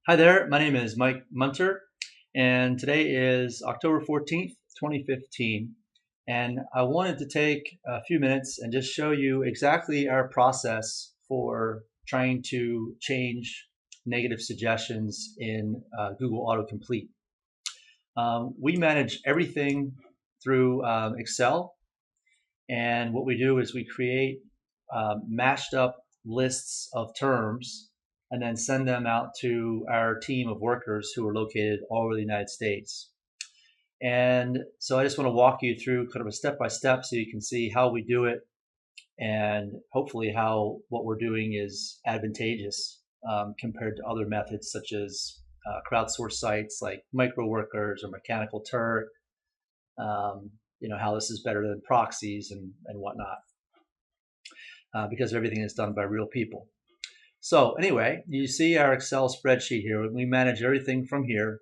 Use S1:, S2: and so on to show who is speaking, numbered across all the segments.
S1: Hi there, my name is Mike Munter, and today is October 14th, 2015. And I wanted to take a few minutes and just show you exactly our process for trying to change negative suggestions in Google Autocomplete. We manage everything through Excel, and what we do is we create mashed up lists of terms and then send them out to our team of workers who are located all over the United States. And so I just want to walk you through kind of a step by step so you can see how we do it and hopefully how what we're doing is advantageous compared to other methods such as crowdsourced sites like micro workers or Mechanical Turk. How this is better than proxies and whatnot because everything is done by real people. So anyway, you see our Excel spreadsheet here. We manage everything from here,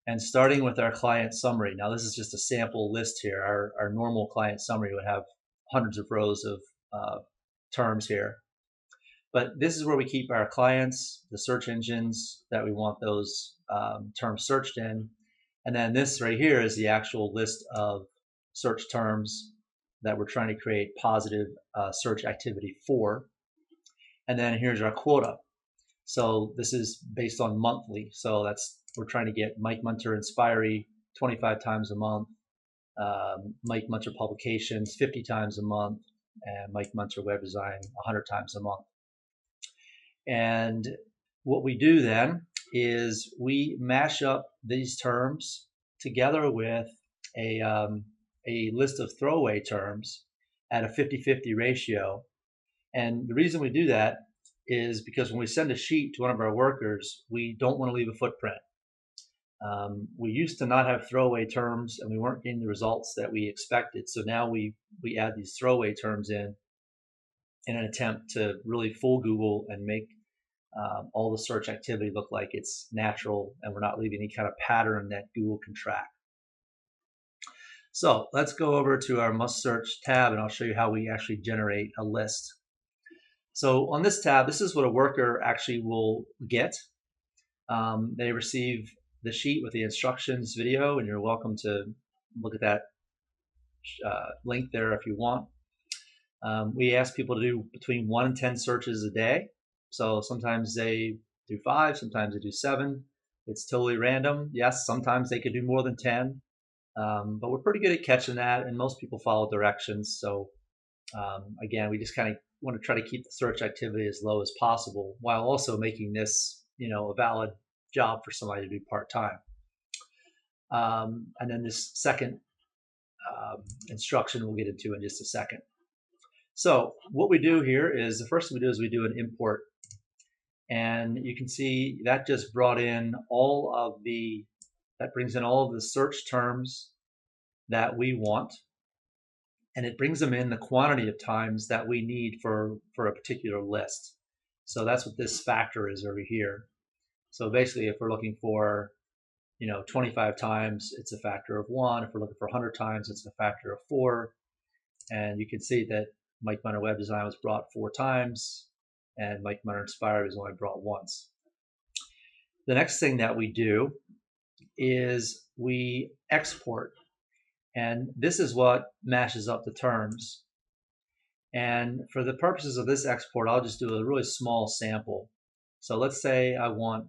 S1: and starting with our client summary. Now this is just a sample list here. Our normal client summary would have hundreds of rows of terms here. But this is where we keep our clients, the search engines that we want those terms searched in. And then this right here is the actual list of search terms that we're trying to create positive search activity for. And then here's our quota. So this is based on monthly. So we're trying to get Mike Munter Inspiry 25 times a month, Mike Munter Publications 50 times a month, and Mike Munter Web Design 100 times a month. And what we do then is we mash up these terms together with a list of throwaway terms at a 50-50 ratio. And the reason we do that is because when we send a sheet to one of our workers, we don't want to leave a footprint. We used to not have throwaway terms and we weren't getting the results that we expected. So now we add these throwaway terms in an attempt to really fool Google and make all the search activity look like it's natural and we're not leaving any kind of pattern that Google can track. So let's go over to our must search tab and I'll show you how we actually generate a list. So on this tab, this is what a worker actually will get. They receive the sheet with the instructions video, and you're welcome to look at that link there if you want. We ask people to do between 1 and 10 searches a day. So sometimes they do 5, sometimes they do 7. It's totally random. Yes, sometimes they could do more than 10, but we're pretty good at catching that, and most people follow directions. So again, we just kind of want to try to keep the search activity as low as possible while also making this, a valid job for somebody to do part-time. And then this second instruction we'll get into in just a second. So what we do here is the first thing we do is we do an import. And you can see that just brought in that brings in all of the search terms that we want. And it brings them in the quantity of times that we need for a particular list. So that's what this factor is over here. So basically, if we're looking for 25 times, it's a factor of 1. If we're looking for 100 times, it's a factor of 4. And you can see that Mike Munter Web Design was brought 4 times, and Mike Munter Inspired was only brought once. The next thing that we do is we export. And this is what mashes up the terms. And for the purposes of this export, I'll just do a really small sample. So let's say I want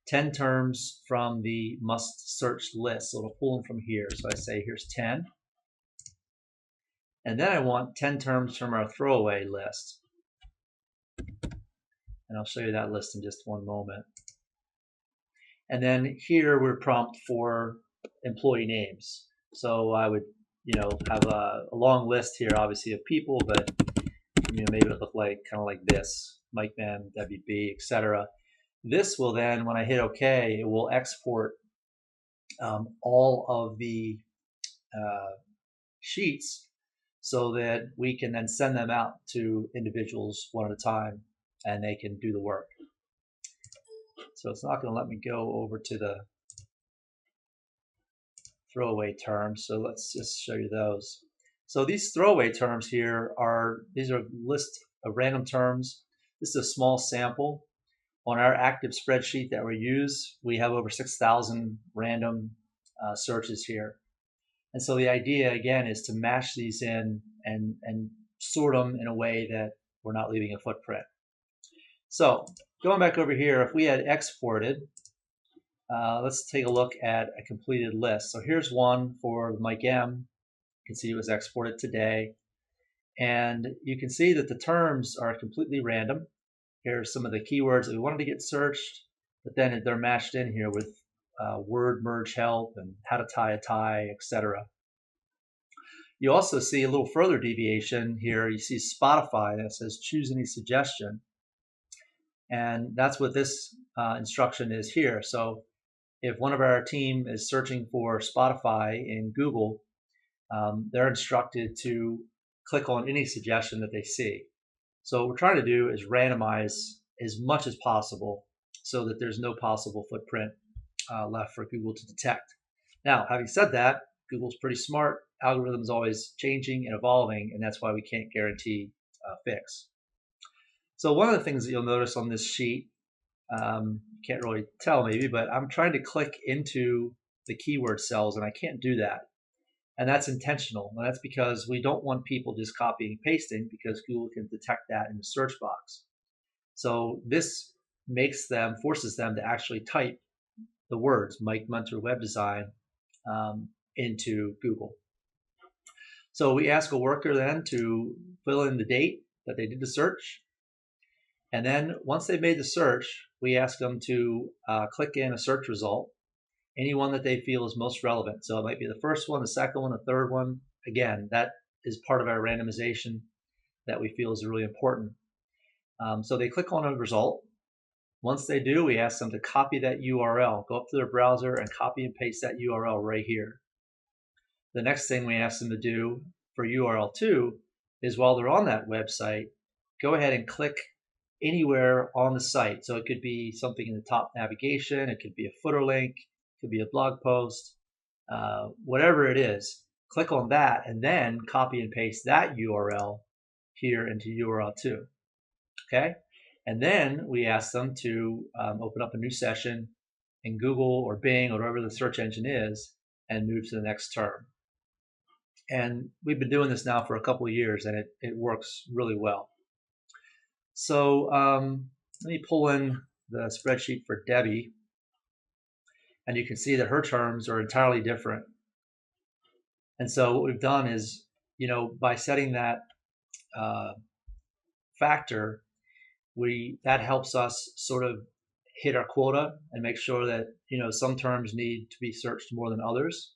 S1: 10 terms from the must search list. So it'll pull them from here. So I say here's 10. And then I want 10 terms from our throwaway list. And I'll show you that list in just one moment. And then here we're prompt for employee names. So I would, have a long list here, obviously, of people, but maybe it would look like kind of like this: Mike Man, WB, etc. This will then, when I hit OK, it will export all of the sheets so that we can then send them out to individuals one at a time, and they can do the work. So it's not going to let me go over to the throwaway terms. So let's just show you those. So these throwaway terms here these are a list of random terms. This is a small sample. On our active spreadsheet that we use, we have over 6,000 random searches here. And so the idea, again, is to mash these in and sort them in a way that we're not leaving a footprint. So going back over here, if we had exported, let's take a look at a completed list. So here's one for Mike M. You can see it was exported today. And you can see that the terms are completely random. Here's some of the keywords that we wanted to get searched, but then they're mashed in here with word merge help and how to tie a tie, etc. You also see a little further deviation here. You see Spotify that says choose any suggestion. And that's what this instruction is here. So if one of our team is searching for Spotify in Google, they're instructed to click on any suggestion that they see. So what we're trying to do is randomize as much as possible so that there's no possible footprint left for Google to detect. Now, having said that, Google's pretty smart. Algorithm's always changing and evolving, and that's why we can't guarantee a fix. So one of the things that you'll notice on this sheet, can't really tell maybe, but I'm trying to click into the keyword cells, and I can't do that. And that's intentional. And that's because we don't want people just copying and pasting, because Google can detect that in the search box. So this forces them to actually type the words Mike Munter Web Design into Google. So we ask a worker then to fill in the date that they did the search. And then once they've made the search, we ask them to click in a search result, any one that they feel is most relevant. So it might be the first one, the second one, the third one. Again, that is part of our randomization that we feel is really important. So they click on a result. Once they do, we ask them to copy that URL. Go up to their browser and copy and paste that URL right here. The next thing we ask them to do for URL 2 is, while they're on that website, go ahead and click anywhere on the site. So it could be something in the top navigation, it could be a footer link, it could be a blog post, whatever it is. Click on that and then copy and paste that URL here into URL 2. Okay? And then we ask them to open up a new session in Google or Bing or whatever the search engine is and move to the next term. And we've been doing this now for a couple of years, and it works really well. So let me pull in the spreadsheet for Debbie, and you can see that her terms are entirely different. And so what we've done is, by setting that factor, that helps us sort of hit our quota and make sure that some terms need to be searched more than others.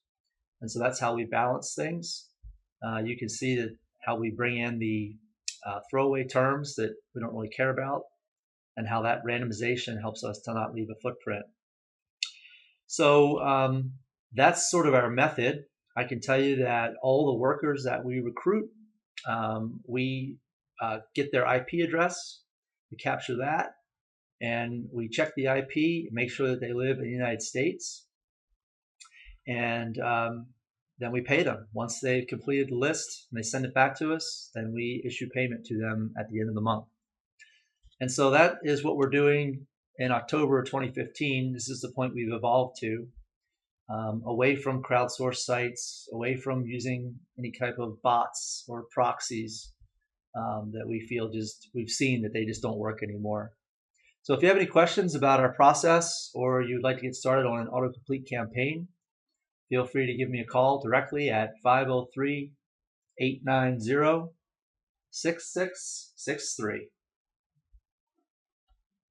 S1: And so that's how we balance things. You can see that how we bring in the throwaway terms that we don't really care about, and how that randomization helps us to not leave a footprint. So that's sort of our method. I can tell you that all the workers that we recruit, we get their IP address, we capture that, and we check the IP, make sure that they live in the United States, and then we pay them. Once they've completed the list and they send it back to us, then we issue payment to them at the end of the month. And so that is what we're doing in October 2015. This is the point we've evolved to, away from crowdsourced sites, away from using any type of bots or proxies that we've seen that they just don't work anymore. So if you have any questions about our process, or you'd like to get started on an autocomplete campaign, feel free to give me a call directly at 503-890-6663.